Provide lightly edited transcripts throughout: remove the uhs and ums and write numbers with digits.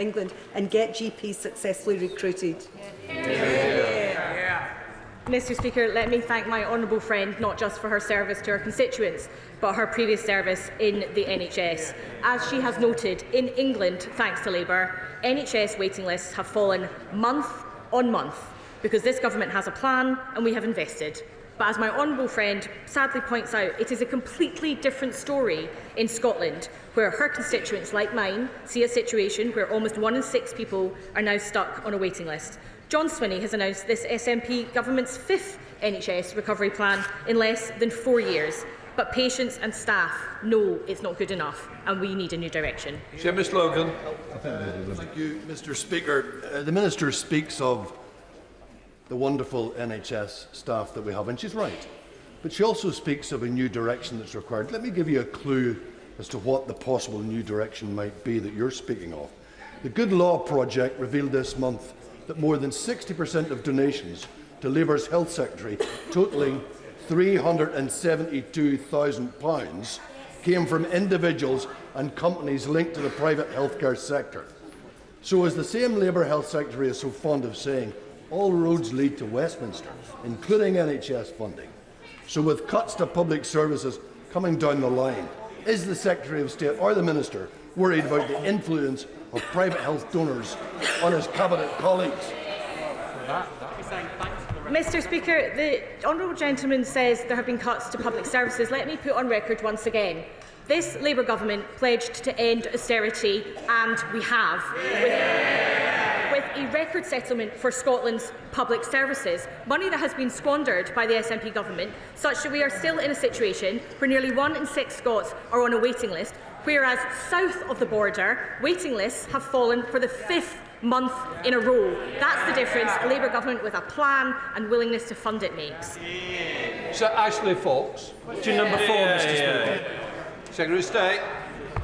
England and get GPs successfully recruited. Mr Speaker, let me thank my honourable friend not just for her service to her constituents, but her previous service in the NHS. As she has noted, in England, thanks to Labour, NHS waiting lists have fallen month on month because this government has a plan and we have invested. But as my honourable friend sadly points out, it is a completely different story in Scotland, where her constituents, like mine, see a situation where almost 1 in 6 people are now stuck on a waiting list. John Swinney has announced this SNP government's 5th NHS recovery plan in less than 4 years. But patients and staff know it's not good enough and we need a new direction. Seamus Logan. Thank you, Mr Speaker. The Minister speaks of the wonderful NHS staff that we have, and she's right. But she also speaks of a new direction that's required. Let me give you a clue as to what the possible new direction might be that you're speaking of. The Good Law Project revealed this month that more than 60% of donations to Labour's Health Secretary, totalling £372,000, came from individuals and companies linked to the private healthcare sector. So, as the same Labour Health Secretary is so fond of saying, all roads lead to Westminster, including NHS funding. So, with cuts to public services coming down the line, is the Secretary of State or the Minister worried about the influence of private health donors on his Cabinet colleagues? Mr Speaker, the honourable gentleman says there have been cuts to public services. Let me put on record once again. This Labour government pledged to end austerity, and we have, with a record settlement for Scotland's public services, money that has been squandered by the SNP government, such that we are still in a situation where nearly 1 in 6 Scots are on a waiting list, whereas south of the border, waiting lists have fallen for the 5th month in a row. That's the difference a Labour government with a plan and willingness to fund it makes. Sir Ashley Fox. To number 4, Mr Speaker. Secretary of State.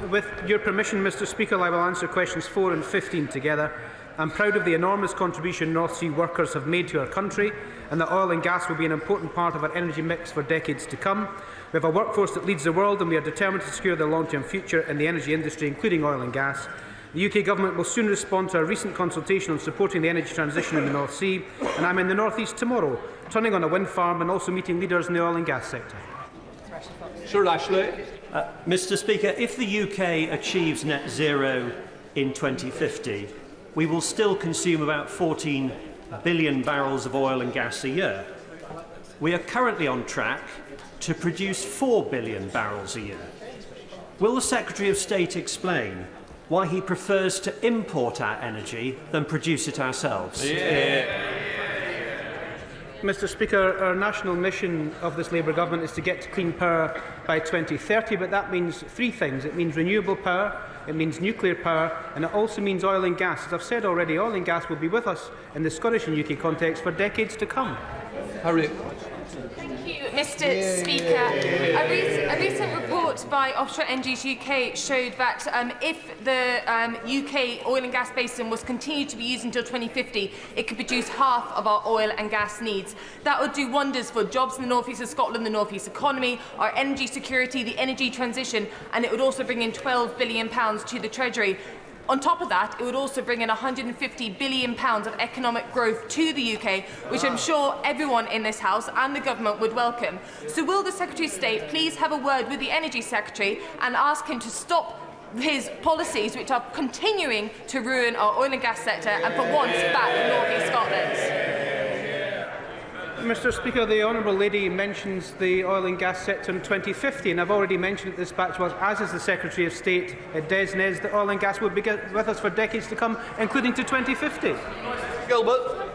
With your permission, Mr Speaker, I will answer questions 4 and 15 together. I'm proud of the enormous contribution North Sea workers have made to our country, and that oil and gas will be an important part of our energy mix for decades to come. We have a workforce that leads the world, and we are determined to secure their long-term future in the energy industry, including oil and gas. The UK Government will soon respond to our recent consultation on supporting the energy transition in the North Sea, and I'm in the North East tomorrow, turning on a wind farm and also meeting leaders in the oil and gas sector. Sir Ashley. Mr Speaker, if the UK achieves net zero in 2050, we will still consume about 14 billion barrels of oil and gas a year. We are currently on track to produce 4 billion barrels a year. Will the Secretary of State explain why he prefers to import our energy than produce it ourselves? Mr Speaker, our national mission of this Labour government is to get to clean power by 2030, but that means 3 things. It means renewable power, it means nuclear power, and it also means oil and gas. As I've said already, oil and gas will be with us in the Scottish and UK context for decades to come. Harriet. Thank you, Mr Speaker. A recent report by Offshore Energies UK showed that if the UK oil and gas basin was continued to be used until 2050, it could produce half of our oil and gas needs. That would do wonders for jobs in the North East of Scotland, the North East economy, our energy security, the energy transition, and it would also bring in £12 billion to the Treasury. On top of that, it would also bring in £150 billion of economic growth to the UK, which I'm sure everyone in this House and the Government would welcome. So will the Secretary of State please have a word with the Energy Secretary and ask him to stop his policies which are continuing to ruin our oil and gas sector and for once back North East Scotland? Mr Speaker, the Honourable Lady mentions the oil and gas sector in 2050, and I've already mentioned at this dispatch, as is the Secretary of State Des Nez, that oil and gas will be with us for decades to come, including to 2050. Gilbert.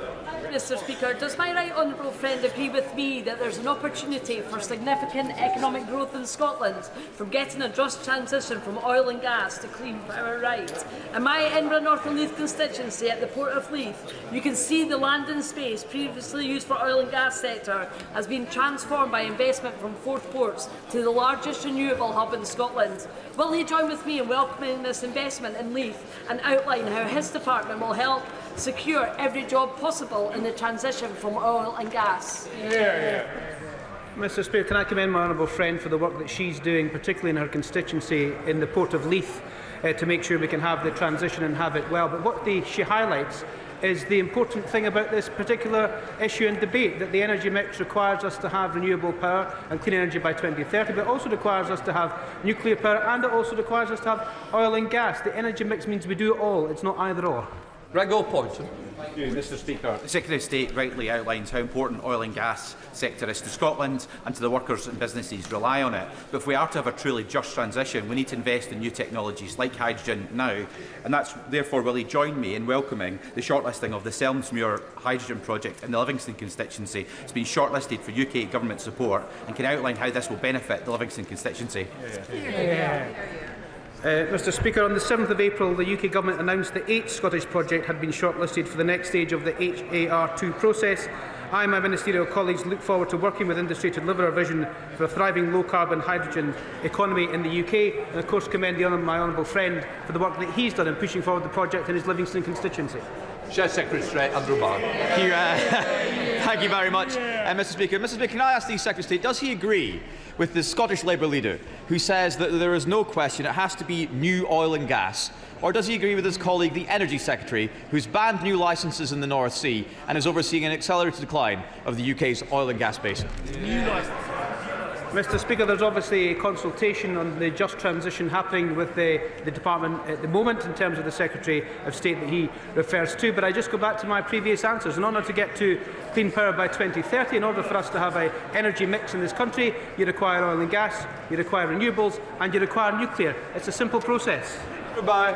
Mr Speaker, does my right honourable friend agree with me that there is an opportunity for significant economic growth in Scotland from getting a just transition from oil and gas to clean power right? In my Edinburgh North and Leith constituency at the Port of Leith, you can see the land and space previously used for oil and gas sector has been transformed by investment from Forth Ports to the largest renewable hub in Scotland. Will he join with me in welcoming this investment in Leith and outline how his department will help secure every job possible in the transition from oil and gas? Mr Speaker, can I commend my honourable friend for the work that she's doing, particularly in her constituency in the Port of Leith. to make sure we can have the transition and have it well. But what she highlights is the important thing about this particular issue and debate, that the energy mix requires us to have renewable power and clean energy by 2030, but also requires us to have nuclear power, and it also requires us to have oil and gas. The energy mix means we do it all. It's not either or. Rego Poynton. Thank you, Mr Speaker. The Secretary of State rightly outlines how important oil and gas sector is to Scotland and to the workers and businesses rely on it. But if we are to have a truly just transition, we need to invest in new technologies like hydrogen now. And that's therefore will he join me in welcoming the shortlisting of the Selmsmuir hydrogen project in the Livingston constituency. It's been shortlisted for UK government support and can outline how this will benefit the Livingston constituency. Mr Speaker, on the 7th of April, the UK Government announced the 8th Scottish project had been shortlisted for the next stage of the HAR2 process. I and my ministerial colleagues look forward to working with industry to deliver our vision for a thriving low-carbon hydrogen economy in the UK, and of course commend my honourable friend for the work that he's done in pushing forward the project in his Livingston constituency. Secretary of State Andrew Barr. Thank you very much, Mr Speaker. Mr Speaker, can I ask the Secretary of State, does he agree with the Scottish Labour leader who says that there is no question it has to be new oil and gas? Or does he agree with his colleague, the Energy Secretary, who's banned new licences in the North Sea and is overseeing an accelerated decline of the UK's oil and gas basin? Mr Speaker, there's obviously a consultation on the just transition happening with the Department at the moment in terms of the Secretary of State that he refers to, but I just go back to my previous answers. In order to get to clean power by 2030, in order for us to have an energy mix in this country, you require oil and gas, you require renewables and you require nuclear. It's a simple process. Goodbye.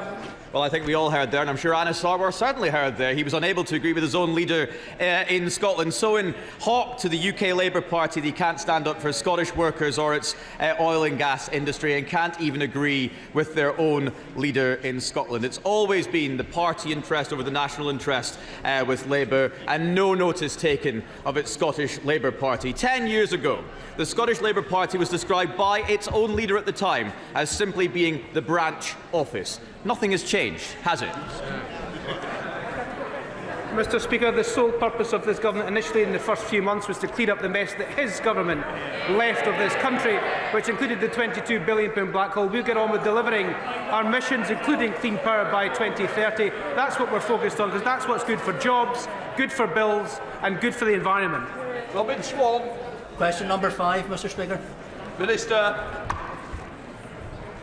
Well, I think we all heard there, and I'm sure Anna Sarwar certainly heard there. He was unable to agree with his own leader in Scotland. So in hawk to the UK Labour Party that he can't stand up for Scottish workers or its oil and gas industry, and can't even agree with their own leader in Scotland. It's always been the party interest over the national interest with Labour, and no notice taken of its Scottish Labour Party. 10 years ago, the Scottish Labour Party was described by its own leader at the time as simply being the branch office. Nothing has changed, has it? Mr Speaker, the sole purpose of this government initially in the first few months was to clean up the mess that his government left of this country, which included the £22 billion black hole. We'll get on with delivering our missions, including clean power, by 2030. That's what we're focused on, because that's what's good for jobs, good for bills and good for the environment. Robin Swan. Question number 5, Mr Speaker. Minister.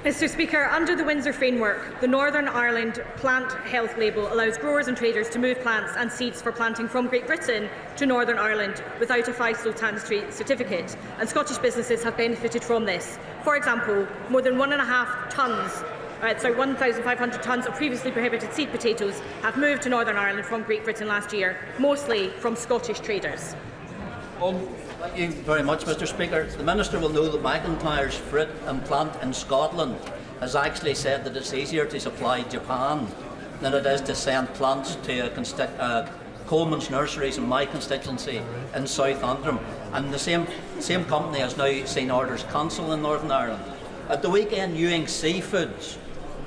Mr Speaker, under the Windsor framework, the Northern Ireland Plant Health Label allows growers and traders to move plants and seeds for planting from Great Britain to Northern Ireland without a phytosanitary certificate, and Scottish businesses have benefited from this. For example, more than 1,500 tonnes of previously prohibited seed potatoes have moved to Northern Ireland from Great Britain last year, mostly from Scottish traders. Thank you very much, Mr Speaker. The Minister will know that McIntyre's fruit and plant in Scotland has actually said that it's easier to supply Japan than it is to send plants to Coleman's nurseries in my constituency in South Antrim. And the same company has now seen orders cancelled in Northern Ireland. At the weekend, Ewing Seafoods,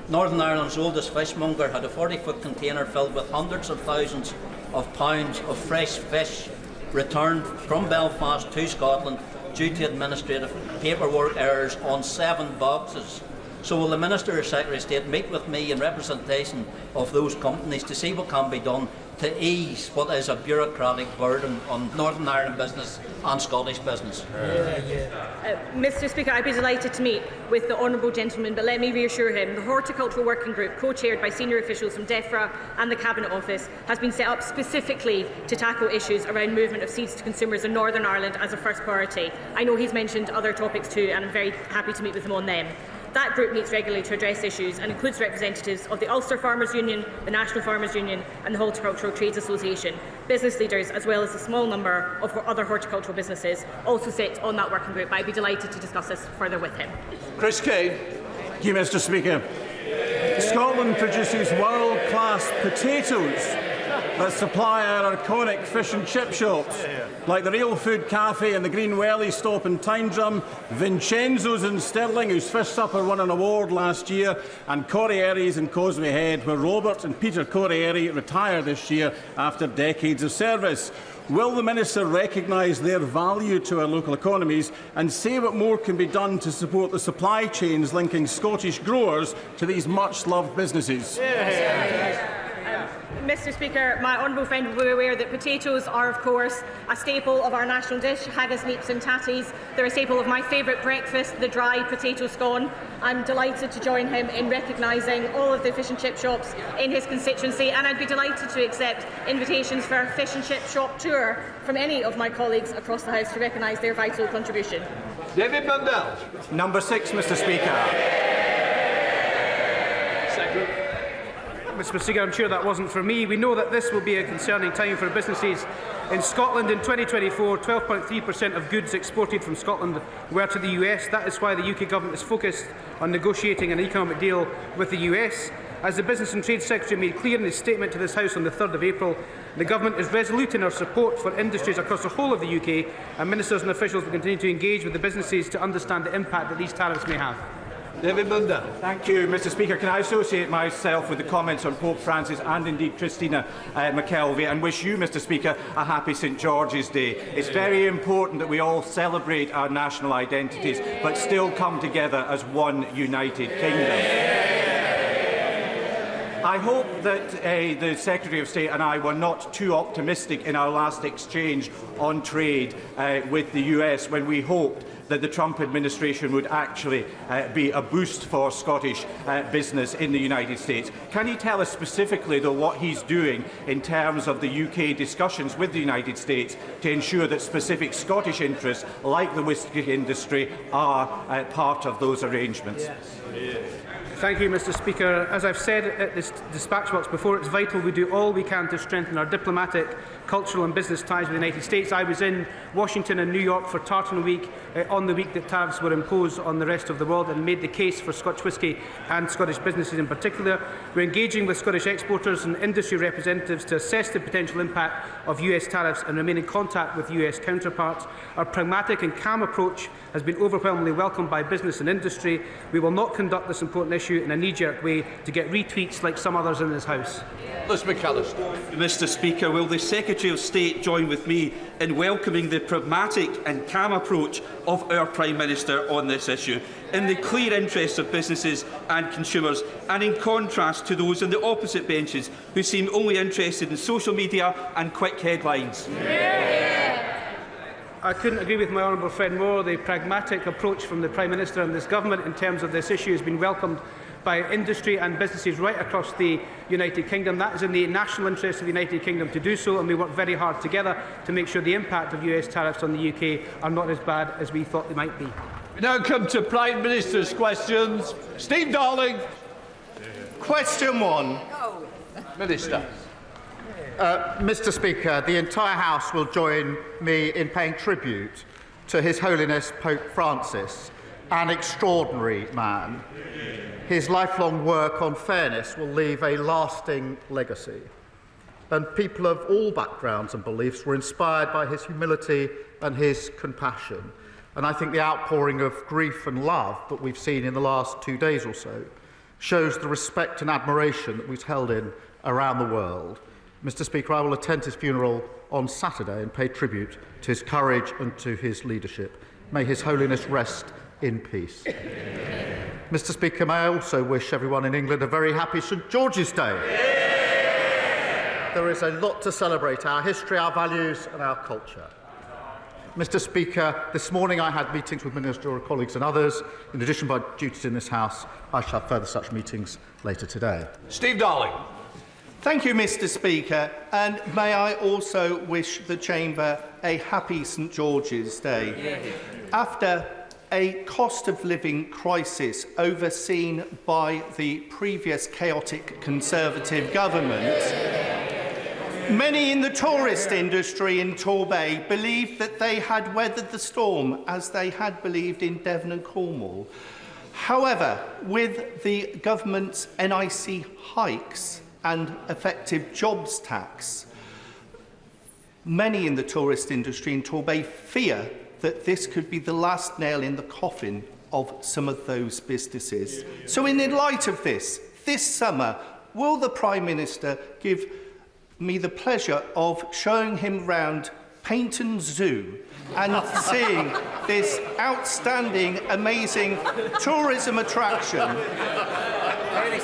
Northern Ireland's oldest fishmonger, had a 40-foot container filled with hundreds of thousands of pounds of fresh fish returned from Belfast to Scotland due to administrative paperwork errors on 7 boxes. So will the Minister or Secretary of State meet with me in representation of those companies to see what can be done to ease what is a bureaucratic burden on Northern Ireland business and Scottish business? Mr Speaker, I'd be delighted to meet with the honourable gentleman, but let me reassure him the Horticultural Working Group, co-chaired by senior officials from DEFRA and the Cabinet Office, has been set up specifically to tackle issues around movement of seeds to consumers in Northern Ireland as a first priority. I know he's mentioned other topics too, and I'm very happy to meet with him on them. That group meets regularly to address issues and includes representatives of the Ulster Farmers Union, the National Farmers Union and the Horticultural Trades Association. Business leaders, as well as a small number of other horticultural businesses, also sit on that working group. I'd be delighted to discuss this further with him. Chris Kane. Thank you, Mr Speaker. Scotland produces world-class potatoes, that supply our iconic fish and chip shops, like the Real Food Cafe and the Green Welly Stop in Tyndrum, Vincenzo's in Stirling, whose fish supper won an award last year, and Corrieri's in Causeway Head, where Robert and Peter Corrieri retire this year after decades of service. Will the Minister recognise their value to our local economies and say what more can be done to support the supply chains linking Scottish growers to these much-loved businesses? Mr Speaker, my honourable friend will be aware that potatoes are, of course, a staple of our national dish, haggis, neeps and tatties. They're a staple of my favourite breakfast, the dry potato scone. I'm delighted to join him in recognising all of the fish and chip shops in his constituency, and I'd be delighted to accept invitations for a fish and chip shop tour from any of my colleagues across the House to recognise their vital contribution. David Mundell. Number 6, Mr Speaker. Mr Speaker, I'm sure that wasn't for me. We know that this will be a concerning time for businesses. In Scotland in 2024, 12.3% of goods exported from Scotland were to the US. That is why the UK Government is focused on negotiating an economic deal with the US. As the Business and Trade Secretary made clear in his statement to this House on the 3rd of April, the Government is resolute in our support for industries across the whole of the UK, and ministers and officials will continue to engage with the businesses to understand the impact that these tariffs may have. David Mundell. Thank you, Mr Speaker. Can I associate myself with the comments on Pope Francis and indeed Christina McKelvey and wish you, Mr Speaker, a happy St George's Day. It's very important that we all celebrate our national identities but still come together as one united kingdom. I hope that the Secretary of State and I were not too optimistic in our last exchange on trade with the US when we hoped that the Trump administration would actually be a boost for Scottish business in the United States. Can he tell us specifically, though, what he's doing in terms of the UK discussions with the United States to ensure that specific Scottish interests, like the whisky industry, are part of those arrangements? Yes. Thank you, Mr Speaker. As I've said at this dispatch box before, it's vital we do all we can to strengthen our diplomatic, cultural and business ties with the United States. I was in Washington and New York for Tartan Week on the week that tariffs were imposed on the rest of the world and made the case for Scotch whisky and Scottish businesses in particular. We're engaging with Scottish exporters and industry representatives to assess the potential impact of US tariffs and remain in contact with US counterparts. Our pragmatic and calm approach has been overwhelmingly welcomed by business and industry. We will not conduct this important issue in a knee-jerk way to get retweets like some others in this House. Liz McAllister. Mr Speaker, will the Secretary of State join with me in welcoming the pragmatic and calm approach of our Prime Minister on this issue, in the clear interests of businesses and consumers, and in contrast to those on the opposite benches who seem only interested in social media and quick headlines? I couldn't agree with my honourable friend more. The pragmatic approach from the Prime Minister and this Government in terms of this issue has been welcomed by industry and businesses right across the United Kingdom. That is in the national interest of the United Kingdom to do so, and we work very hard together to make sure the impact of US tariffs on the UK are not as bad as we thought they might be. We now come to Prime Minister's questions. Steve Darling. Question 1. Minister. Mr Speaker, the entire House will join me in paying tribute to His Holiness Pope Francis, an extraordinary man. His lifelong work on fairness will leave a lasting legacy, and people of all backgrounds and beliefs were inspired by his humility and his compassion. And I think the outpouring of grief and love that we've seen in the last 2 days or so shows the respect and admiration that we've held in around the world. Mr Speaker, I will attend his funeral on Saturday and pay tribute to his courage and to his leadership. May His Holiness rest in peace. Mr Speaker, may I also wish everyone in England a very happy St George's Day. There is a lot to celebrate: our history, our values and our culture. Mr Speaker, this morning I had meetings with ministerial colleagues and others. In addition, by duties in this House, I shall have further such meetings later today. Steve Darling. Thank you, Mr Speaker, and may I also wish the Chamber a happy St George's Day. After a cost of living crisis overseen by the previous chaotic Conservative government, many in the tourist industry in Torbay believed that they had weathered the storm, as they had believed in Devon and Cornwall. However, with the government's NIC hikes and effective jobs tax. Many in the tourist industry in Torbay fear that this could be the last nail in the coffin of some of those businesses. So in light of this summer, will the Prime Minister give me the pleasure of showing him round Paynton Zoo and seeing this outstanding, amazing tourism attraction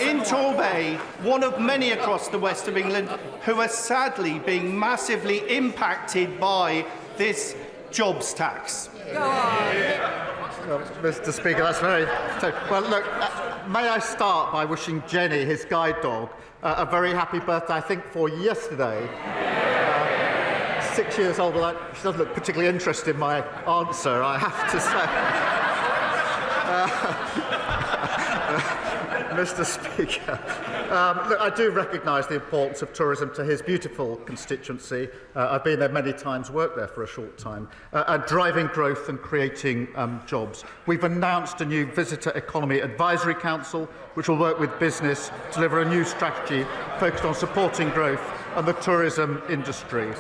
in Torbay, one of many across the west of England, who are sadly being massively impacted by this jobs tax? Well, Mr. Speaker, that's very... Well, look, may I start by wishing Jenny, his guide dog, a very happy birthday, I think, for yesterday. 6 years old, although she doesn't look particularly interested in my answer, I have to say. Mr. Speaker, look, I do recognise the importance of tourism to his beautiful constituency. I've been there many times, worked there for a short time, and driving growth and creating jobs. We've announced a new Visitor Economy Advisory Council, which will work with business to deliver a new strategy focused on supporting growth and the tourism industry.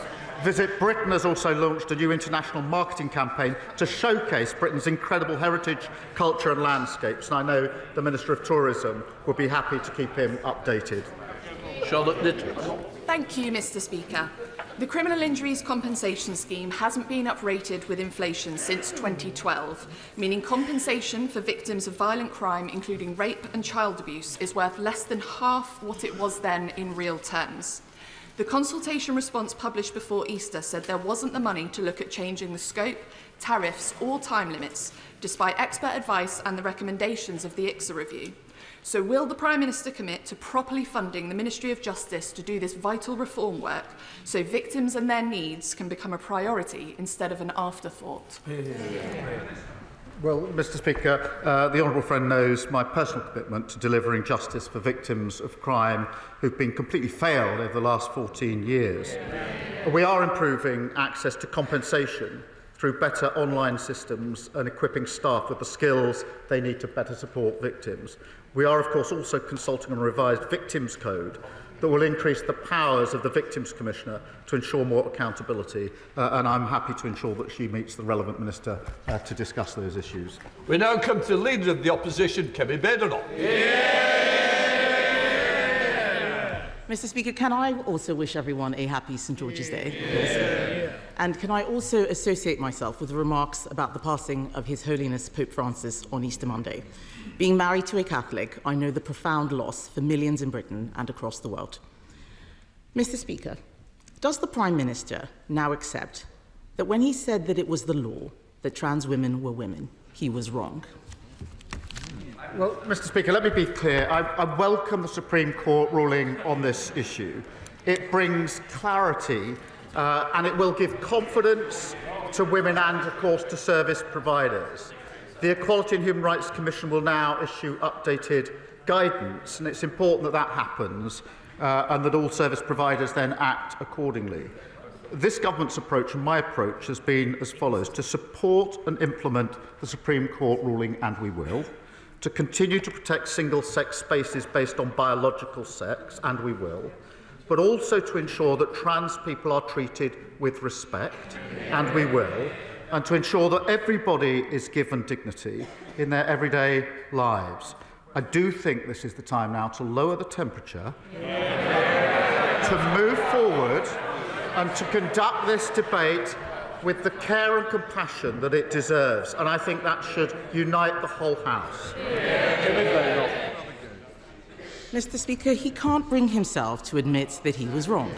Visit Britain has also launched a new international marketing campaign to showcase Britain's incredible heritage, culture and landscapes, and I know the Minister of Tourism would be happy to keep him updated. Charlotte Little. Thank you, Mr. Speaker. The Criminal Injuries Compensation Scheme hasn't been uprated with inflation since 2012, meaning compensation for victims of violent crime, including rape and child abuse, is worth less than half what it was then in real terms. The consultation response published before Easter said there wasn't the money to look at changing the scope, tariffs or time limits, despite expert advice and the recommendations of the ICSA review. So will the Prime Minister commit to properly funding the Ministry of Justice to do this vital reform work so victims and their needs can become a priority instead of an afterthought? Well, Mr. Speaker, the honourable friend knows my personal commitment to delivering justice for victims of crime who've been completely failed over the last 14 years. We are improving access to compensation through better online systems and equipping staff with the skills they need to better support victims. We are, of course, also consulting on a revised Victims Code that will increase the powers of the Victims Commissioner to ensure more accountability, and I'm happy to ensure that she meets the relevant minister to discuss those issues. We now come to the Leader of the Opposition, Kemi Badenoch. Mr. Speaker, can I also wish everyone a happy St George's Day? And can I also associate myself with the remarks about the passing of His Holiness Pope Francis on Easter Monday? Being married to a Catholic, I know the profound loss for millions in Britain and across the world. Mr. Speaker, does the Prime Minister now accept that when he said that it was the law that trans women were women, he was wrong? Well, Mr. Speaker, let me be clear. I welcome the Supreme Court ruling on this issue. It brings clarity and it will give confidence to women and, of course, to service providers. The Equality and Human Rights Commission will now issue updated guidance, and it's important that that happens and that all service providers then act accordingly. This government's approach and my approach has been as follows: to support and implement the Supreme Court ruling, and we will; to continue to protect single-sex spaces based on biological sex, and we will; but also to ensure that trans people are treated with respect, and we will; and to ensure that everybody is given dignity in their everyday lives. I do think this is the time now to lower the temperature, to move forward and to conduct this debate with the care and compassion that it deserves, and I think that should unite the whole House. Mr. Speaker, he can't bring himself to admit that he was wrong.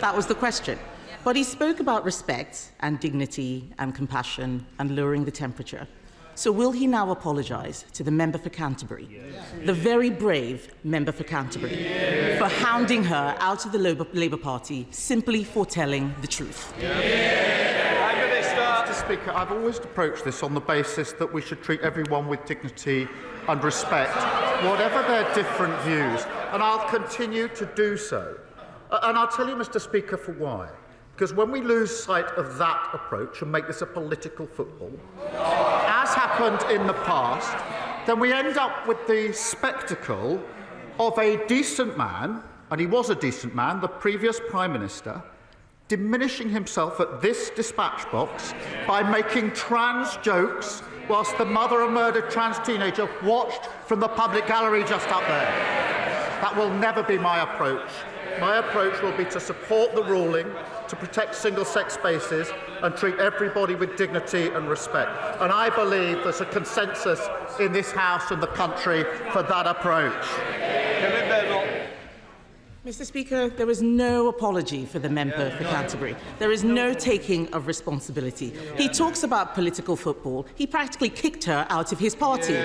That was the question. But he spoke about respect and dignity and compassion and lowering the temperature. So will he now apologise to the member for Canterbury, the very brave member for Canterbury, for hounding her out of the Labour Party simply for telling the truth? Mr. Speaker, I've always approached this on the basis that we should treat everyone with dignity and respect, whatever their different views, and I'll continue to do so. And I'll tell you, Mr. Speaker, for why. Because when we lose sight of that approach and make this a political football, as happened in the past, then we end up with the spectacle of a decent man and he was a decent man, the previous Prime Minister, diminishing himself at this dispatch box by making trans jokes whilst the mother of a murdered trans teenager watched from the public gallery just up there. That will never be my approach. My approach will be to support the ruling, to protect single-sex spaces and treat everybody with dignity and respect. And I believe there's a consensus in this House and the country for that approach. Mr. Speaker, there is no apology for the member for Canterbury. There is no taking of responsibility. He talks about political football. He practically kicked her out of his party.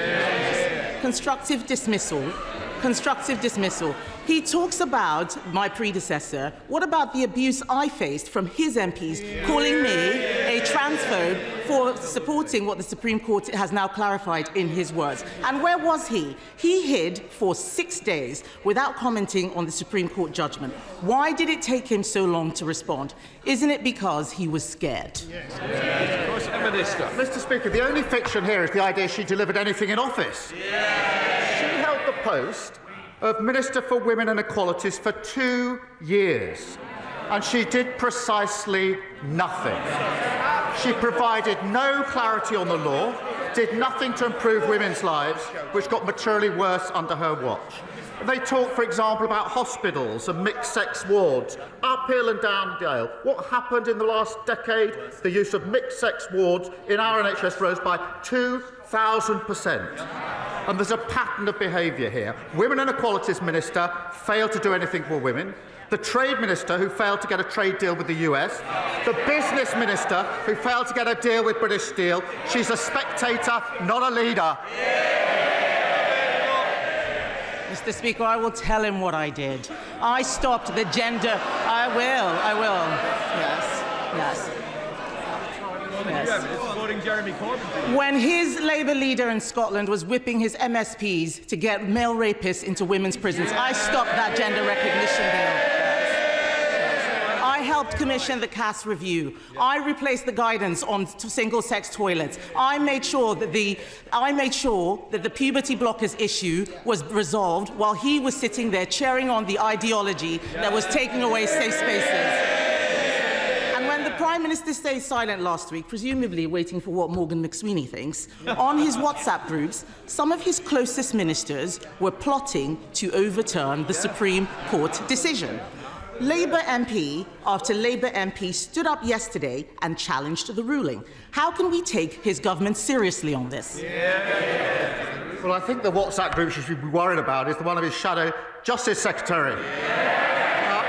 Constructive dismissal. Constructive dismissal. He talks about my predecessor. What about the abuse I faced from his MPs calling me a transphobe for supporting what the Supreme Court has now clarified in his words? And where was he? He hid for 6 days without commenting on the Supreme Court judgment. Why did it take him so long to respond? Isn't it because he was scared? Yes. Minister. Mr. Speaker, the only fiction here is the idea she delivered anything in office. She held the post of Minister for Women and Equalities for 2 years, and she did precisely nothing. She provided no clarity on the law, did nothing to improve women's lives, which got materially worse under her watch. They talk, for example, about hospitals and mixed-sex wards, uphill and down-dale. What happened in the last decade? The use of mixed-sex wards in our NHS rose by 2,000%. And there's a pattern of behaviour here. Women and Equalities Minister failed to do anything for women. The Trade Minister, who failed to get a trade deal with the US. The Business Minister, who failed to get a deal with British Steel. She's a spectator, not a leader. Mr. Speaker, I will tell him what I did. I stopped the gender... I will. Yes. When his Labour leader in Scotland was whipping his MSPs to get male rapists into women's prisons, I stopped that gender recognition bill. I helped commission the Cass review. I replaced the guidance on single-sex toilets. I made sure that the puberty blockers issue was resolved while he was sitting there cheering on the ideology that was taking away safe spaces. The Prime Minister stayed silent last week, presumably waiting for what Morgan McSweeney thinks. On his WhatsApp groups, some of his closest ministers were plotting to overturn the Supreme Court decision. Labour MP after Labour MP stood up yesterday and challenged the ruling. How can we take his government seriously on this? Well, I think the WhatsApp group she should be worried about is the one of his shadow Justice Secretary.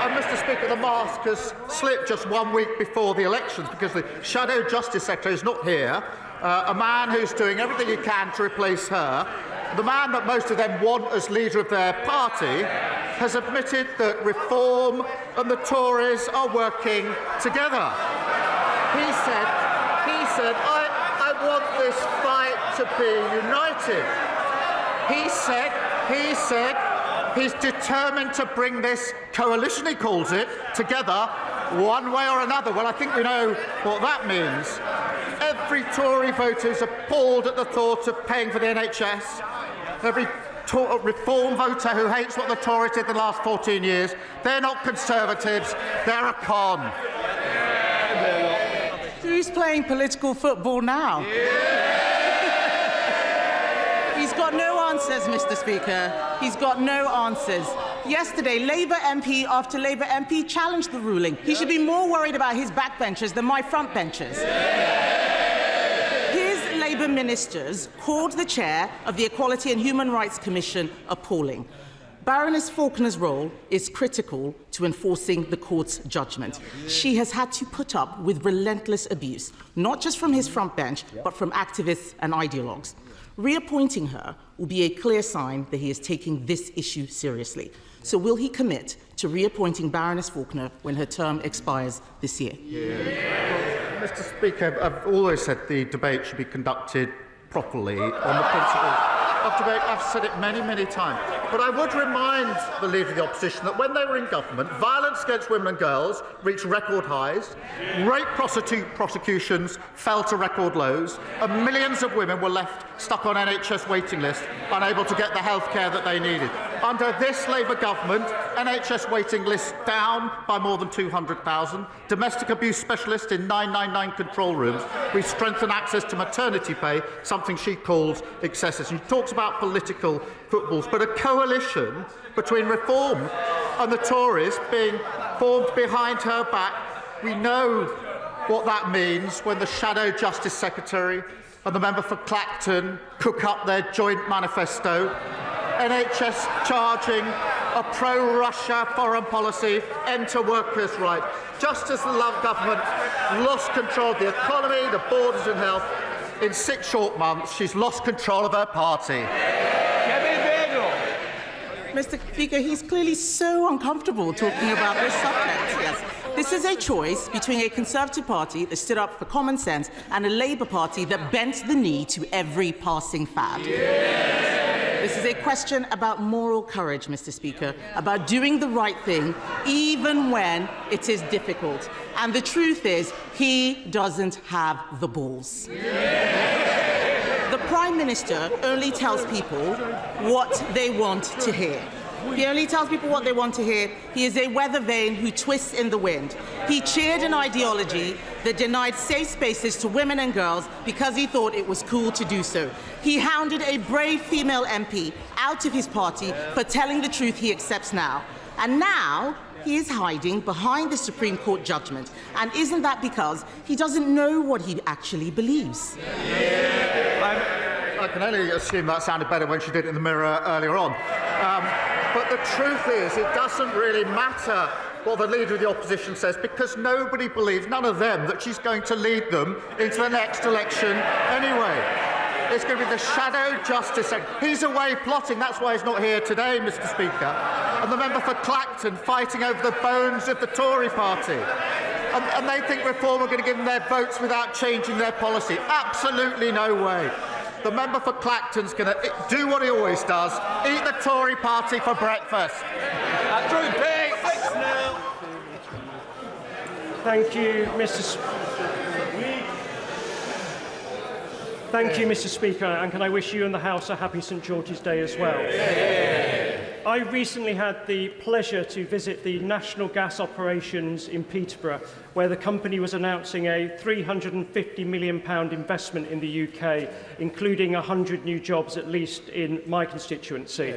Mr. Speaker, the mask has slipped just 1 week before the elections because the Shadow Justice Secretary is not here, a man who's doing everything he can to replace her. The man that most of them want as leader of their party has admitted that Reform and the Tories are working together. He said, I want this fight to be united. He said, he's determined to bring this coalition, he calls it, together one way or another. Well, I think we know what that means. Every Tory voter is appalled at the thought of paying for the NHS. Every Reform voter who hates what the Tories did the last 14 years. They're not Conservatives, they're a con. Who's playing political football now? He's got no answers, Mr. Speaker. He's got no answers. Yesterday, Labour MP after Labour MP challenged the ruling. He should be more worried about his backbenchers than my frontbenchers. His Labour ministers called the chair of the Equality and Human Rights Commission appalling. Baroness Faulkner's role is critical to enforcing the court's judgment. She has had to put up with relentless abuse, not just from his front bench, but from activists and ideologues. Reappointing her will be a clear sign that he is taking this issue seriously. So will he commit to reappointing Baroness Faulkner when her term expires this year? Well, Mr. Speaker, I've always said the debate should be conducted properly on the principles of debate. I've said it many, many times. But I would remind the Leader of the Opposition that when they were in government, violence against women and girls reached record highs, rape prosecutions fell to record lows, and millions of women were left stuck on NHS waiting lists, unable to get the health care that they needed. Under this Labour government, NHS waiting lists down by more than 200,000, domestic abuse specialists in 999 control rooms. We've strengthened access to maternity pay, something she calls excessive. She talks about political footballs, but a coalition between Reform and the Tories being formed behind her back. We know what that means when the Shadow Justice Secretary and the member for Clacton cook up their joint manifesto. NHS charging a pro-Russia foreign policy, enter workers' rights. Just as the Love government lost control of the economy, the borders and health, in 6 short months, she's lost control of her party. Mr. Speaker, he's clearly so uncomfortable talking about this subject. Yes. This is a choice between a Conservative Party that stood up for common sense and a Labour Party that bent the knee to every passing fad. This is a question about moral courage, Mr. Speaker, about doing the right thing even when it is difficult. And the truth is, he doesn't have the balls. The Prime Minister only tells people what they want to hear. He only tells people what they want to hear. He is a weather vane who twists in the wind. He cheered an ideology that denied safe spaces to women and girls because he thought it was cool to do so. He hounded a brave female MP out of his party for telling the truth he accepts now. And now he is hiding behind the Supreme Court judgment. And isn't that because he doesn't know what he actually believes? I can only assume that sounded better when she did it in the mirror earlier on. But the truth is, it doesn't really matter what the Leader of the Opposition says, because nobody believes, none of them, that she's going to lead them into the next election anyway. It's going to be the Shadow Justice Secretary. He's away plotting, that's why he's not here today, Mr. Speaker. And the member for Clacton fighting over the bones of the Tory party. And they think Reform are going to give them their votes without changing their policy. Absolutely no way. The member for Clacton's going to do what he always does, eat the Tory party for breakfast. Thank you, Mr. Speaker, and can I wish you and the House a happy St George's Day as well. I recently had the pleasure to visit the National Gas Operations in Peterborough, where the company was announcing a £350 million investment in the UK, including 100 new jobs at least in my constituency.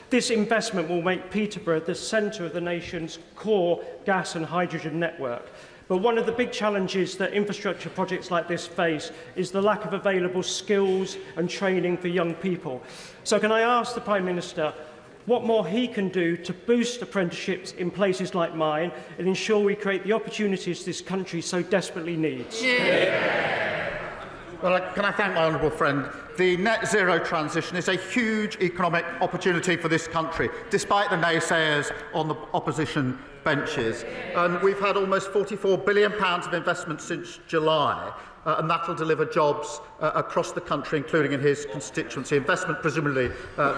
This investment will make Peterborough the centre of the nation's core gas and hydrogen network. But one of the big challenges that infrastructure projects like this face is the lack of available skills and training for young people. So can I ask the Prime Minister what more he can do to boost apprenticeships in places like mine and ensure we create the opportunities this country so desperately needs? Well, can I thank my honourable friend? The net zero transition is a huge economic opportunity for this country, despite the naysayers on the opposition benches. And we've had almost £44 billion of investment since July, and that will deliver jobs across the country, including in his constituency. Investment, presumably,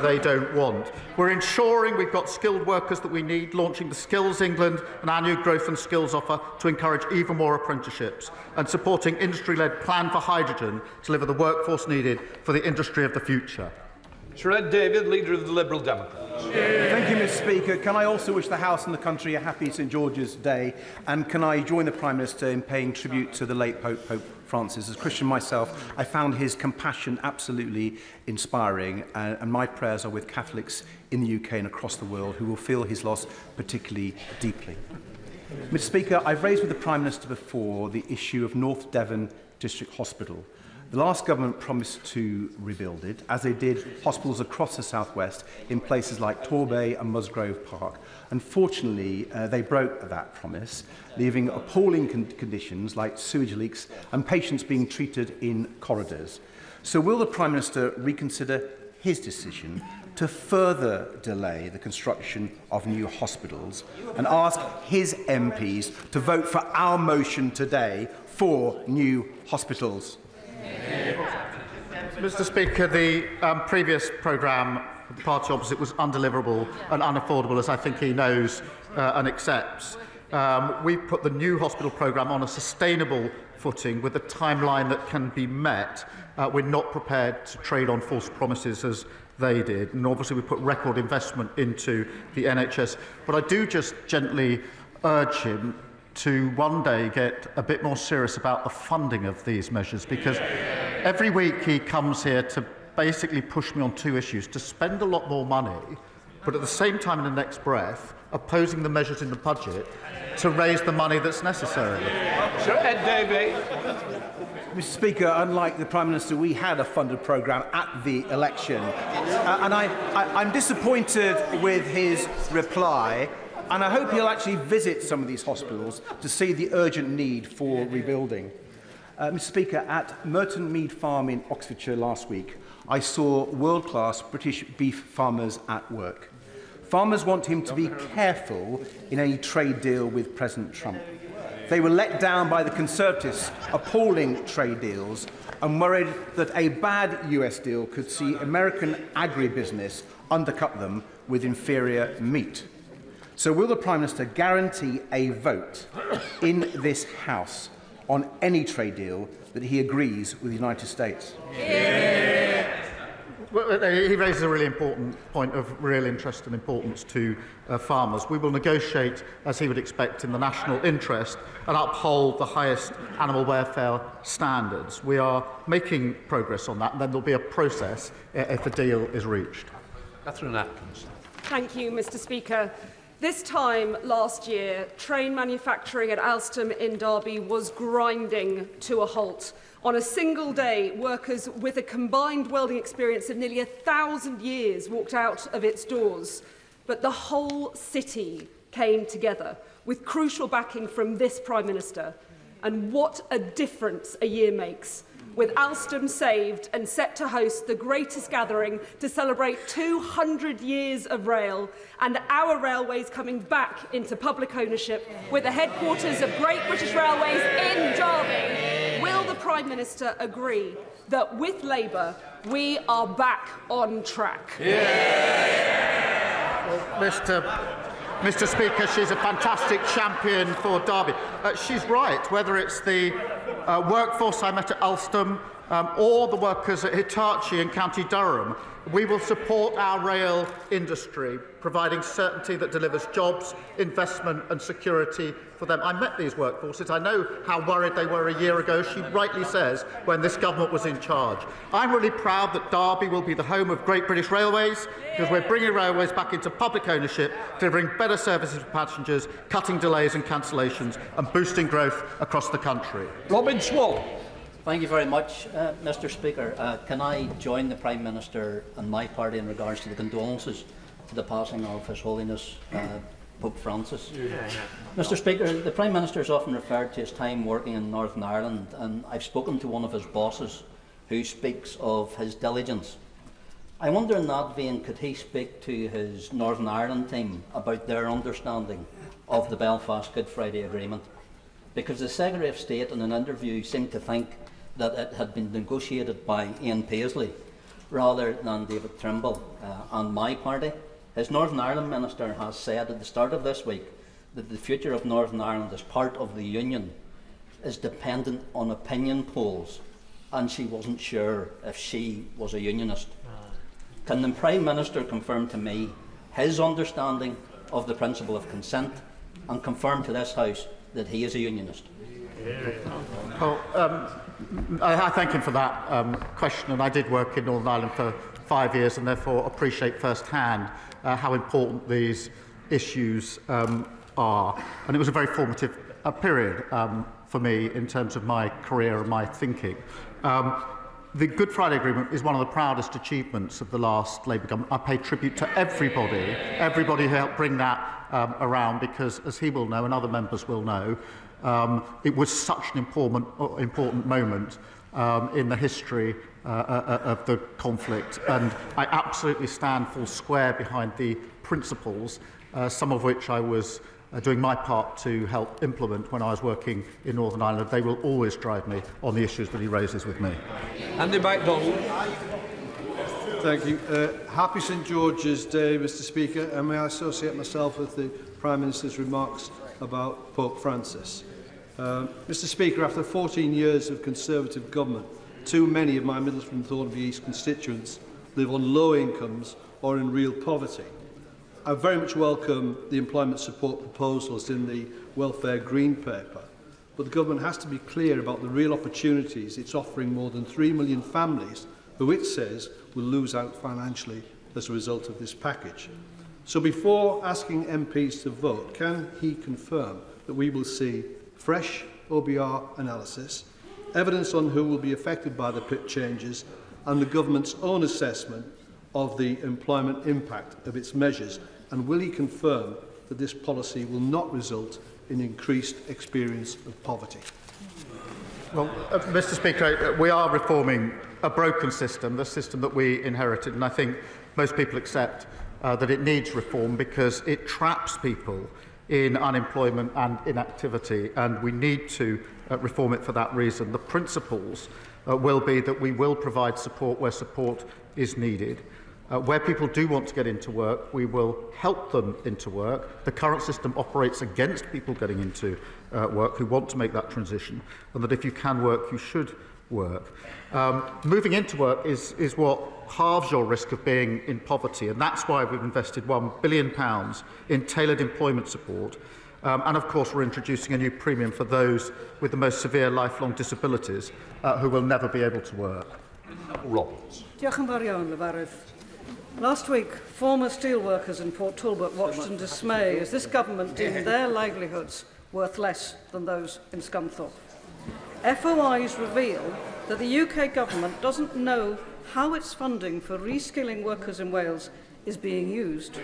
they don't want. We're ensuring we've got skilled workers that we need, launching the Skills England and our new growth and skills offer to encourage even more apprenticeships, and supporting industry-led plan for hydrogen to deliver the workforce needed for the industry of the future. Shred David, Leader of the Liberal Democrats. Thank you, Mr. Speaker. Can I also wish the House and the country a happy St George's Day? And can I join the Prime Minister in paying tribute to the late Pope Francis? As a Christian myself, I found his compassion absolutely inspiring, and my prayers are with Catholics in the UK and across the world who will feel his loss particularly deeply. Mr. Speaker, I've raised with the Prime Minister before the issue of North Devon District Hospital. The last government promised to rebuild it, as they did hospitals across the southwest in places like Torbay and Musgrove Park. Unfortunately, they broke that promise, leaving appalling conditions like sewage leaks and patients being treated in corridors. So will the Prime Minister reconsider his decision to further delay the construction of new hospitals and ask his MPs to vote for our motion today for new hospitals? Mr. Speaker, the previous programme of the party opposite was undeliverable and unaffordable, as I think he knows and accepts. We put the new hospital programme on a sustainable footing with a timeline that can be met. We're not prepared to trade on false promises as they did, and obviously we put record investment into the NHS. But I do just gently urge him to one day get a bit more serious about the funding of these measures, because every week he comes here to basically push me on two issues: to spend a lot more money, but at the same time, in the next breath, opposing the measures in the budget to raise the money that's necessary. Sir Ed Davey. Mr. Speaker, unlike the Prime Minister, we had a funded programme at the election. And I'm disappointed with his reply, and I hope he'll actually visit some of these hospitals to see the urgent need for rebuilding. Mr. Speaker, at Merton Mead Farm in Oxfordshire last week, I saw world-class British beef farmers at work. Farmers want him to be careful in any trade deal with President Trump. They were let down by the Conservatives' appalling trade deals and worried that a bad US deal could see American agribusiness undercut them with inferior meat. So will the Prime Minister guarantee a vote in this House on any trade deal that he agrees with the United States? Yeah. Well, he raises a really important point of real interest and importance to farmers. We will negotiate, as he would expect, in the national interest and uphold the highest animal welfare standards. We are making progress on that, and then there will be a process if a deal is reached. Catherine Atkins. Thank you, Mr. Speaker. This time last year, train manufacturing at Alstom in Derby was grinding to a halt. On a single day, workers with a combined welding experience of nearly 1,000 years walked out of its doors. But the whole city came together with crucial backing from this Prime Minister. And what a difference a year makes, with Alstom saved and set to host the greatest gathering to celebrate 200 years of rail, and our railways coming back into public ownership with the headquarters of Great British Railways in Derby. Will the Prime Minister agree that with Labour we are back on track? Yeah. Well, Mr. Speaker, she's a fantastic champion for Derby. She's right, whether it's the workforce I met at Alstom or the workers at Hitachi in County Durham. We will support our rail industry, providing certainty that delivers jobs, investment and security for them. I met these workforces. I know how worried they were a year ago, she rightly says, when this government was in charge. I'm really proud that Derby will be the home of Great British Railways, because we're bringing railways back into public ownership, delivering better services for passengers, cutting delays and cancellations and boosting growth across the country. Robin Swall. Thank you very much, Mr. Speaker. Can I join the Prime Minister and my party in regards to the condolences to the passing of His Holiness Pope Francis? Mr. Speaker, the Prime Minister has often referred to his time working in Northern Ireland, and I've spoken to one of his bosses who speaks of his diligence. I wonder in that vein, could he speak to his Northern Ireland team about their understanding of the Belfast Good Friday Agreement? Because the Secretary of State in an interview seemed to think that it had been negotiated by Ian Paisley rather than David Trimble and my party. His Northern Ireland Minister has said at the start of this week that the future of Northern Ireland as part of the Union is dependent on opinion polls, and she wasn't sure if she was a unionist. Can the Prime Minister confirm to me his understanding of the principle of consent and confirm to this House that he is a unionist? Well, I thank him for that question, and I did work in Northern Ireland for 5 years and therefore appreciate firsthand how important these issues are. And it was a very formative period for me in terms of my career and my thinking. The Good Friday Agreement is one of the proudest achievements of the last Labour government. I pay tribute to everybody who helped bring that around, because, as he will know and other members will know, it was such an important moment in the history of the conflict, and I absolutely stand full square behind the principles, some of which I was doing my part to help implement when I was working in Northern Ireland. They will always drive me on the issues that he raises with me. Andy MacDonald. Thank you. Happy St George's Day, Mr. Speaker, and may I associate myself with the Prime Minister's remarks about Pope Francis. Mr. Speaker, after 14 years of Conservative government, too many of my Middlesbrough and Thornbury East constituents live on low incomes or in real poverty. I very much welcome the employment support proposals in the Welfare Green Paper, but the Government has to be clear about the real opportunities it's offering more than 3 million families who it says will lose out financially as a result of this package. So before asking MPs to vote, can he confirm that we will see fresh OBR analysis, evidence on who will be affected by the PIP changes, and the Government's own assessment of the employment impact of its measures? And will he confirm that this policy will not result in increased experience of poverty? Well, Mr. Speaker, we are reforming a broken system, the system that we inherited, and I think most people accept that it needs reform because it traps people in unemployment and inactivity, and we need to reform it for that reason. The principles will be that we will provide support where support is needed. Where people do want to get into work, we will help them into work. The current system operates against people getting into work who want to make that transition, and that if you can work, you should work. Moving into work is what halves your risk of being in poverty, and that's why we've invested £1 billion in tailored employment support. And of course, we're introducing a new premium for those with the most severe lifelong disabilities who will never be able to work. Roberts. Last week, former steelworkers in Port Talbot watched in dismay as this government deemed their livelihoods worth less than those in Scunthorpe. FOIs reveal that the UK government doesn't know how its funding for reskilling workers in Wales is being used,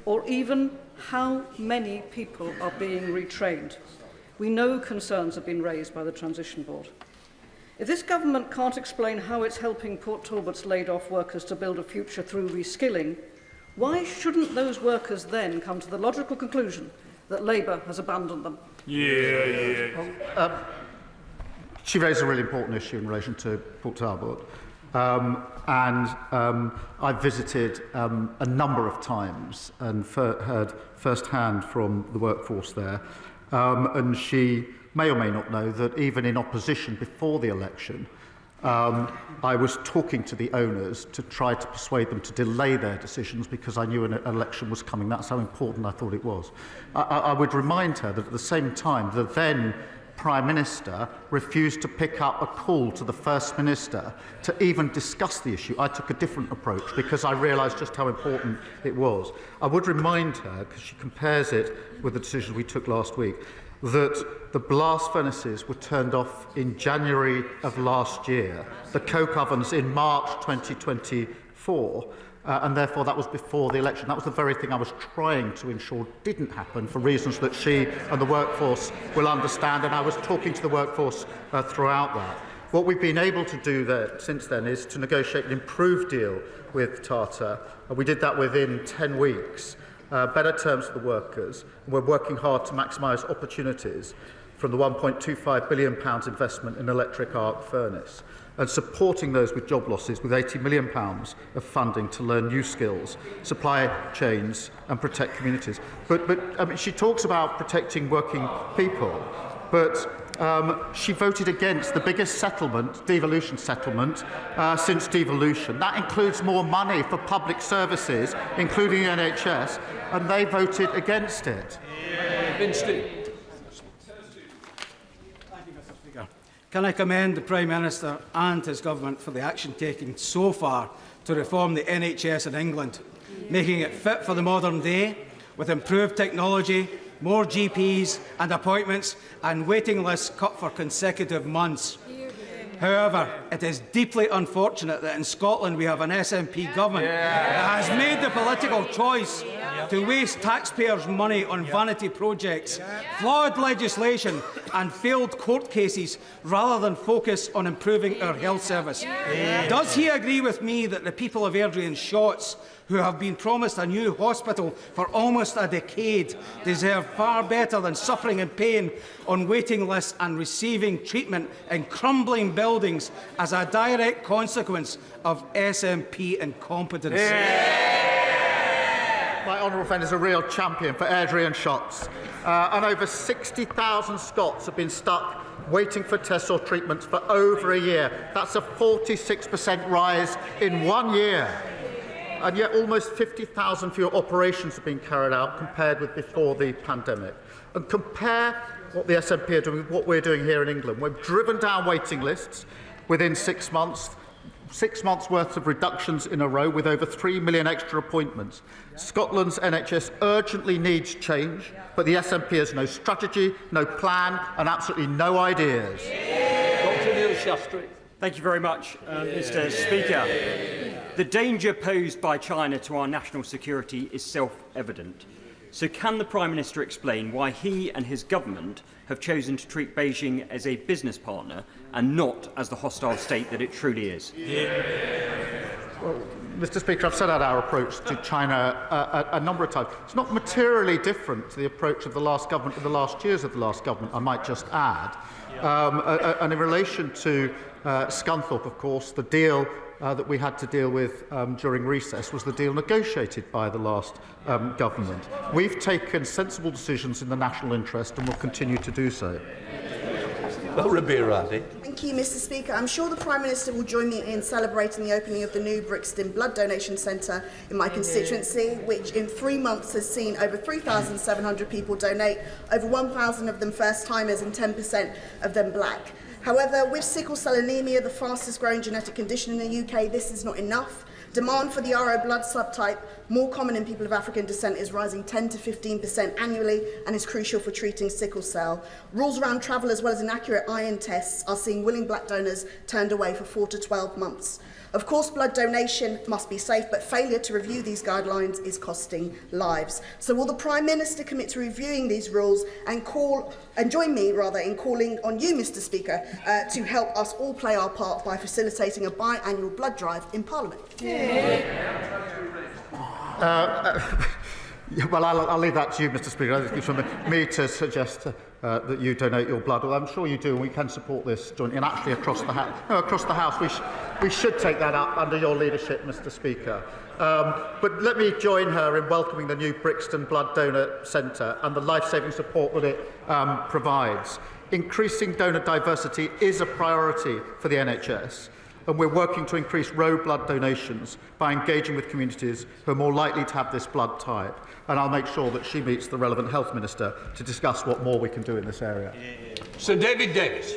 or even how many people are being retrained. We know concerns have been raised by the Transition Board. If this government can't explain how it's helping Port Talbot's laid-off workers to build a future through reskilling, why shouldn't those workers then come to the logical conclusion that Labour has abandoned them? She raised a really important issue in relation to Port Talbot. I've visited a number of times and heard firsthand from the workforce there. And she may or may not know that even in opposition before the election, I was talking to the owners to try to persuade them to delay their decisions because I knew an election was coming. That's how important I thought it was. I would remind her that at the same time, the then Prime Minister refused to pick up a call to the First Minister to even discuss the issue. I took a different approach because I realised just how important it was. I would remind her, because she compares it with the decision we took last week, that the blast furnaces were turned off in January of last year, the coke ovens in March 2024, and therefore that was before the election. That was the very thing I was trying to ensure didn't happen for reasons that she and the workforce will understand, and I was talking to the workforce throughout that. What we've been able to do there since then is to negotiate an improved deal with Tata. We did that within 10 weeks. Better terms for the workers, and we're working hard to maximise opportunities from the £1.25 billion investment in electric arc furnace, and supporting those with job losses with £80 million of funding to learn new skills, supply chains and protect communities. But I mean, she talks about protecting working people, but she voted against the biggest settlement, devolution settlement, since devolution. That includes more money for public services, including the NHS, and they voted against it. Can I commend the Prime Minister and his government for the action taken so far to reform the NHS in England, making it fit for the modern day with improved technology, more GPs and appointments, and waiting lists cut for consecutive months. However, it is deeply unfortunate that in Scotland we have an SNP government that has made the political choice to waste taxpayers' money on vanity projects, flawed legislation and failed court cases rather than focus on improving our health service. Does he agree with me that the people of Airdrie and Shotts, who have been promised a new hospital for almost a decade, deserve far better than suffering and pain on waiting lists and receiving treatment in crumbling buildings as a direct consequence of SNP incompetence? My honourable friend is a real champion for Airdrie and Shotts. And over 60,000 Scots have been stuck waiting for tests or treatments for over a year. That's a 46% rise in 1 year. and yet almost 50,000 fewer operations have been carried out compared with before the pandemic. And compare what the SNP are doing with what we're doing here in England. We've driven down waiting lists within 6 months. 6 months' worth of reductions in a row with over 3 million extra appointments. Scotland's NHS urgently needs change, but the SNP has no strategy, no plan and absolutely no ideas. Dr. Neil Shastri. Thank you very much, Mr. Speaker. The danger posed by China to our national security is self-evident. So can the Prime Minister explain why he and his government have chosen to treat Beijing as a business partner and not as the hostile state that it truly is? Well, Mr. Speaker, I've set out our approach to China a number of times. It's not materially different to the approach of the last government in the last years of the last government, I might just add. And in relation to Scunthorpe, of course, the deal that we had to deal with during recess was the deal negotiated by the last government. We've taken sensible decisions in the national interest and will continue to do so. Thank you, Mr. Speaker. I'm sure the Prime Minister will join me in celebrating the opening of the new Brixton Blood Donation Centre in my constituency, which in 3 months has seen over 3,700 people donate, over 1,000 of them first-timers and 10% of them black. However, with sickle cell anaemia, the fastest growing genetic condition in the UK, this is not enough. Demand for the RO blood subtype, more common in people of African descent, is rising 10 to 15% annually and is crucial for treating sickle cell. Rules around travel as well as inaccurate iron tests are seeing willing black donors turned away for 4 to 12 months. Of course, blood donation must be safe, but failure to review these guidelines is costing lives. So will the Prime Minister commit to reviewing these rules and join me in calling on you, Mr. Speaker, to help us all play our part by facilitating a biannual blood drive in Parliament? Well, I'll leave that to you, Mr. Speaker. I think it's from me to suggest that you donate your blood. Well, I'm sure you do, and we can support this jointly. And actually, across the House, we should take that up under your leadership, Mr. Speaker. But let me join her in welcoming the new Brixton Blood Donor Centre and the life-saving support that it provides. Increasing donor diversity is a priority for the NHS. And we're working to increase raw blood donations by engaging with communities who are more likely to have this blood type. And I'll make sure that she meets the relevant health minister to discuss what more we can do in this area. Sir David Davis.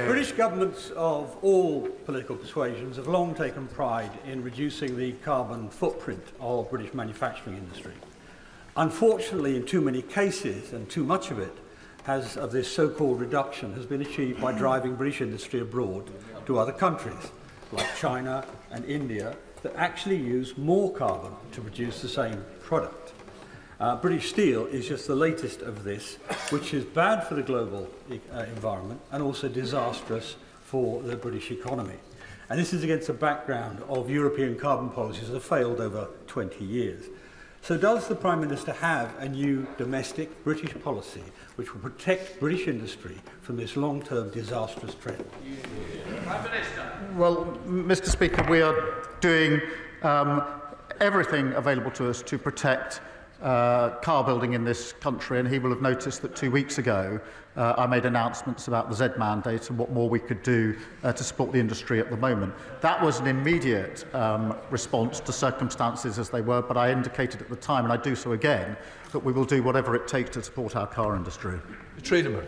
British governments of all political persuasions have long taken pride in reducing the carbon footprint of British manufacturing industry. Unfortunately, in too many cases, and too much of it, of this so-called reduction has been achieved by driving British industry abroad to other countries, like China and India, that actually use more carbon to produce the same product. British steel is just the latest of this, which is bad for the global environment and also disastrous for the British economy. And this is against a background of European carbon policies that have failed over 20 years. So does the Prime Minister have a new domestic British policy which will protect British industry from this long-term disastrous trend? Well, Mr. Speaker, we are doing everything available to us to protect car building in this country, and he will have noticed that 2 weeks ago I made announcements about the Z mandate and what more we could do to support the industry at the moment. That was an immediate response to circumstances as they were, but I indicated at the time, and I do so again, that we will do whatever it takes to support our car industry. Mr.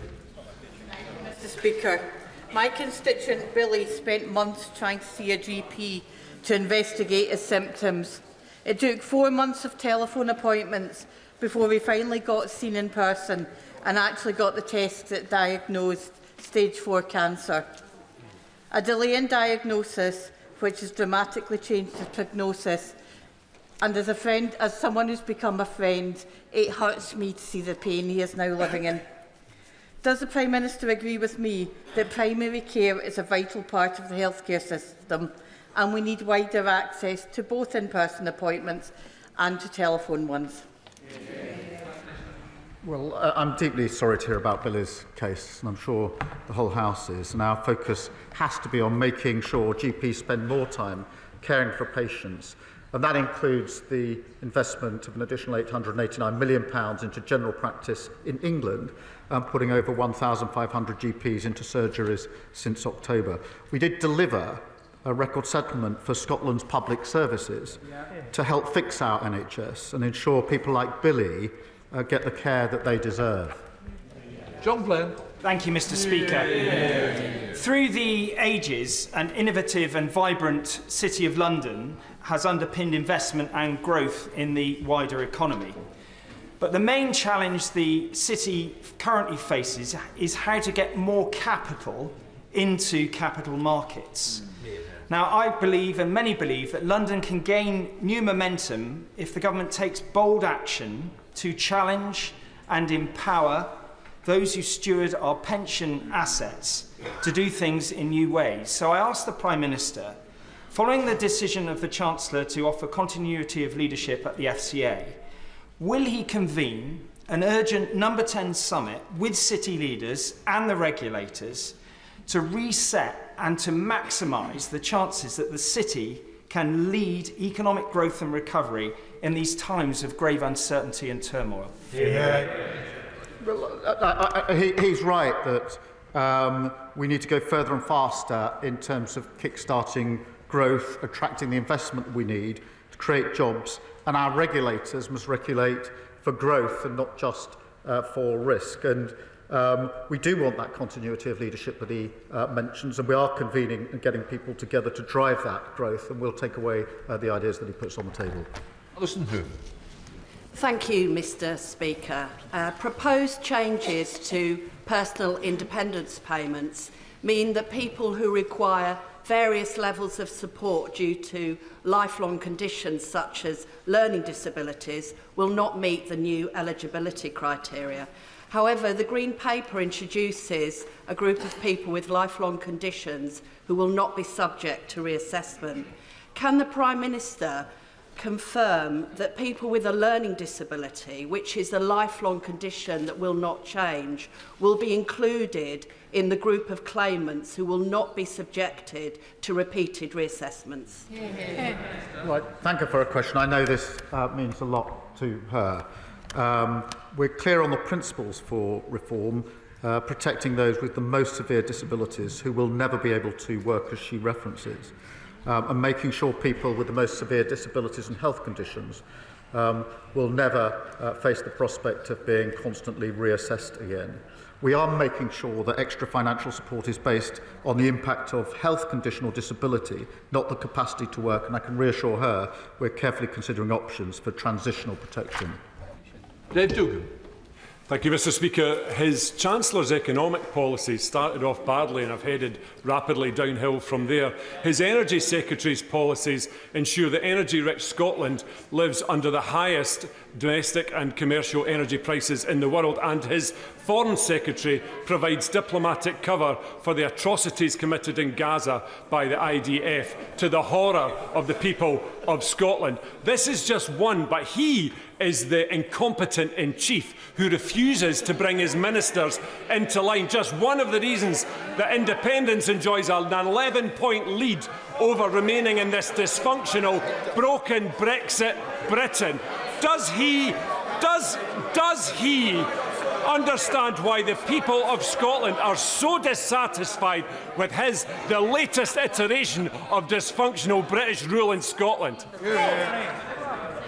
Speaker, my constituent Billy spent months trying to see a GP to investigate his symptoms. It took 4 months of telephone appointments before we finally got seen in person and actually got the test that diagnosed stage 4 cancer. A delay in diagnosis which has dramatically changed his prognosis. And as someone who's become a friend, it hurts me to see the pain he is now living in. Does the Prime Minister agree with me that primary care is a vital part of the healthcare system and we need wider access to both in-person appointments and to telephone ones? Well, I'm deeply sorry to hear about Billy's case, and I'm sure the whole House is. And our focus has to be on making sure GPs spend more time caring for patients. And that includes the investment of an additional £889 million into general practice in England, and putting over 1,500 GPs into surgeries since October. We did deliver a record settlement for Scotland's public services to help fix our NHS and ensure people like Billy get the care that they deserve. John Flynn. Thank you, Mr. Speaker. Through the ages, an innovative and vibrant City of London has underpinned investment and growth in the wider economy. But the main challenge the city currently faces is how to get more capital into capital markets. Now, I believe, and many believe, that London can gain new momentum if the government takes bold action to challenge and empower those who steward our pension assets to do things in new ways. So I ask the Prime Minister, following the decision of the Chancellor to offer continuity of leadership at the FCA, will he convene an urgent No. 10 summit with city leaders and the regulators to reset and to maximise the chances that the city can lead economic growth and recovery in these times of grave uncertainty and turmoil? He's right that we need to go further and faster in terms of kick-starting growth, attracting the investment we need to create jobs, and our regulators must regulate for growth and not just for risk. And we do want that continuity of leadership that he mentions, and we are convening and getting people together to drive that growth, and we'll take away the ideas that he puts on the table. Listen to. Thank you, Mr. Speaker. Proposed changes to personal independence payments mean that people who require various levels of support due to lifelong conditions such as learning disabilities will not meet the new eligibility criteria. However, the Green Paper introduces a group of people with lifelong conditions who will not be subject to reassessment. Can the Prime Minister confirm that people with a learning disability, which is a lifelong condition that will not change, will be included in the group of claimants who will not be subjected to repeated reassessments? Right, thank her for her question. I know this means a lot to her. We're clear on the principles for reform, protecting those with the most severe disabilities who will never be able to work, as she references, and making sure people with the most severe disabilities and health conditions will never face the prospect of being constantly reassessed again. We are making sure that extra financial support is based on the impact of health condition or disability, not the capacity to work, and I can reassure her we're carefully considering options for transitional protection. Dave Dugan. Thank you, Mr. Speaker. His Chancellor's economic policies started off badly and have headed rapidly downhill from there. His Energy Secretary's policies ensure that energy-rich Scotland lives under the highest domestic and commercial energy prices in the world, and his Foreign Secretary provides diplomatic cover for the atrocities committed in Gaza by the IDF, to the horror of the people of Scotland. This is just one, but he is the incompetent-in-chief who refuses to bring his ministers into line. Just one of the reasons that independence enjoys an 11-point lead over remaining in this dysfunctional, broken Brexit Britain. Does he understand why the people of Scotland are so dissatisfied with the latest iteration of dysfunctional British rule in Scotland?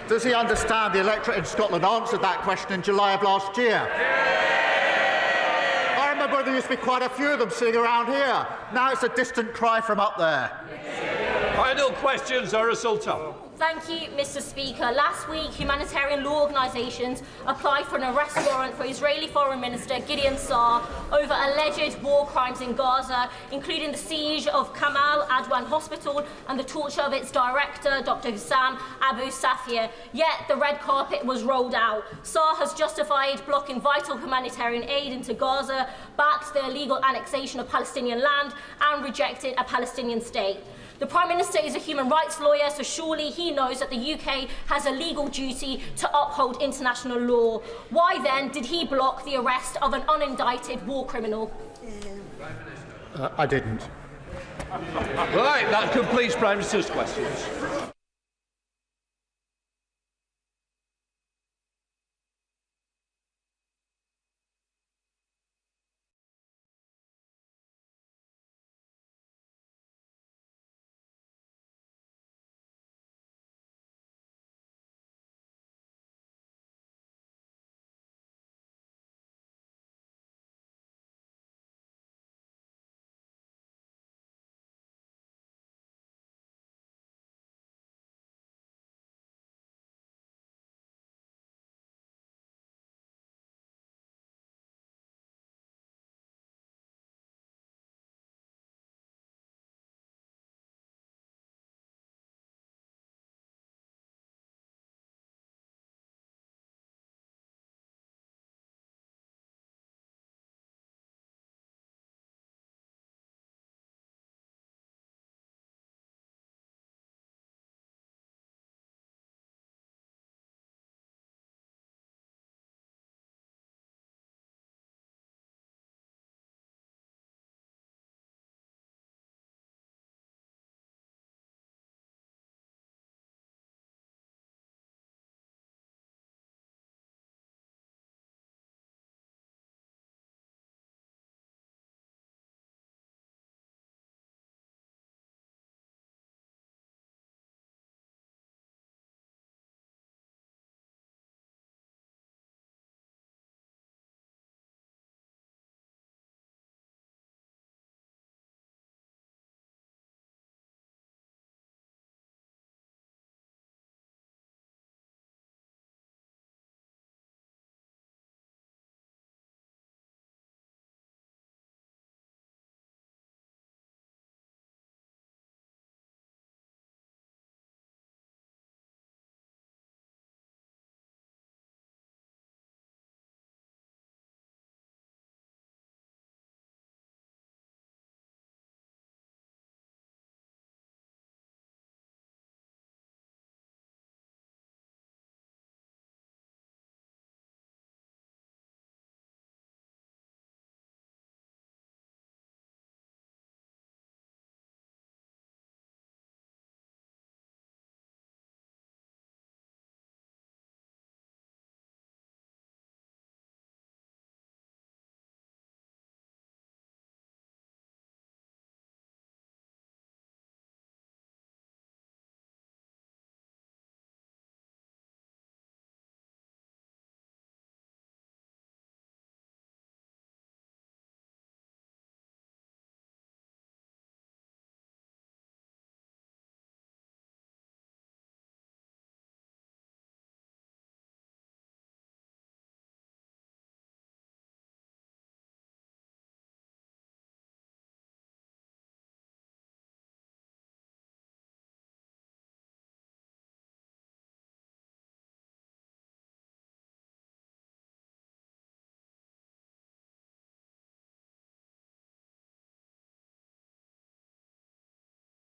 Does he understand the electorate in Scotland answered that question in July of last year? I remember there used to be quite a few of them sitting around here. Now it's a distant cry from up there. Final questions, Zara Sultan. Thank you, Mr. Speaker. Last week, humanitarian law organisations applied for an arrest warrant for Israeli Foreign Minister Gideon Saar over alleged war crimes in Gaza, including the siege of Kamal Adwan Hospital and the torture of its director, Dr. Hussam Abu Safia. Yet the red carpet was rolled out. Saar has justified blocking vital humanitarian aid into Gaza, backed the illegal annexation of Palestinian land, and rejected a Palestinian state. The Prime Minister is a human rights lawyer, so surely he knows that the UK has a legal duty to uphold international law. Why then did he block the arrest of an unindicted war criminal? I didn't. Right, that completes Prime Minister's questions.